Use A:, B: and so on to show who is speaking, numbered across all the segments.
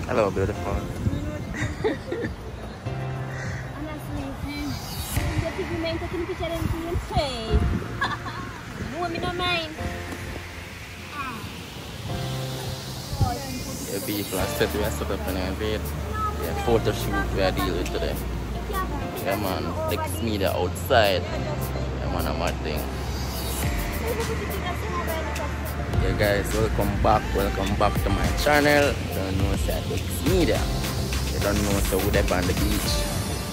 A: Hello, beautiful. Yeah, people are set up in a bed. Yeah, photo shoot we are dealing with today. Yeah, man, text me the outside. Yeah, man, I'm mad thing. Yeah, guys, welcome back to my channel. You don't know, say I text me there. You don't know, so we're there on the beach.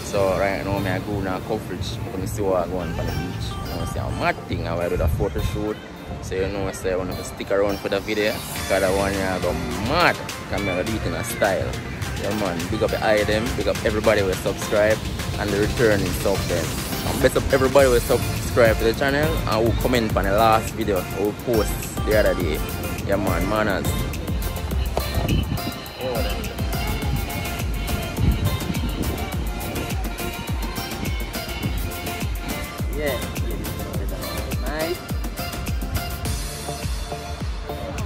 A: So, right now, I go now coverage. I'm going to see what I go on the beach. You know, say I'm mad thing. I will do the photo shoot. So, you know, say I want to stick around for the video. Because I want you to go mad. Because I'm going to do it in a style. Yeah, man, big up the item, big up everybody who subscribe and the returning sub then. And best up everybody who subscribe to the channel and who comment on the last video who post the other day. Yeah, man, manners. Yeah, nice.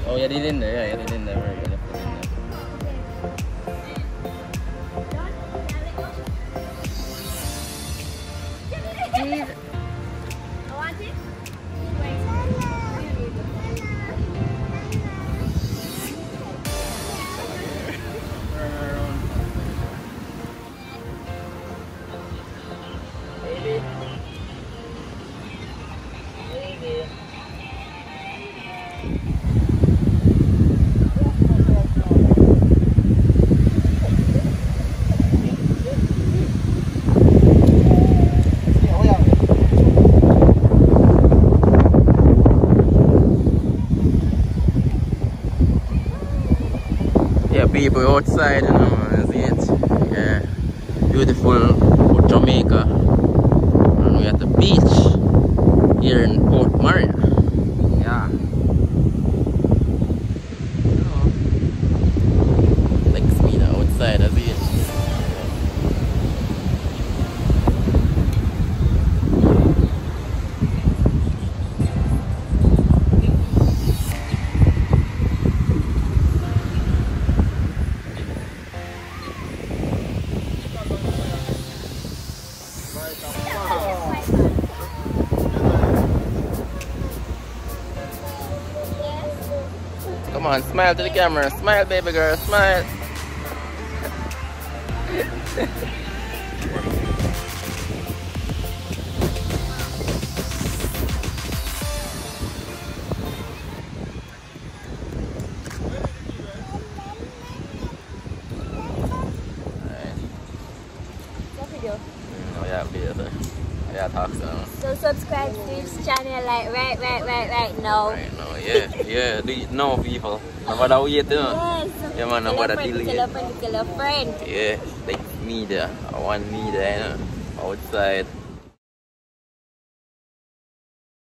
A: Oh, yeah, they did in there, yeah, they did in there, very good. People outside, you know, see it? Yeah, beautiful Jamaica, and we're at the beach here in Port Maria. Yeah, likes me the outside of it. Come on, smile to the camera. Smile, baby girl, smile. Yeah, talk so
B: subscribe to this channel like right now.
A: Right now, yeah. Do you know people? Nobody wait, you know?
B: Yes.
A: Yeah, man, nobody deal with
B: Tell a friend.
A: Yeah, like me there. I want me there, you know? Outside.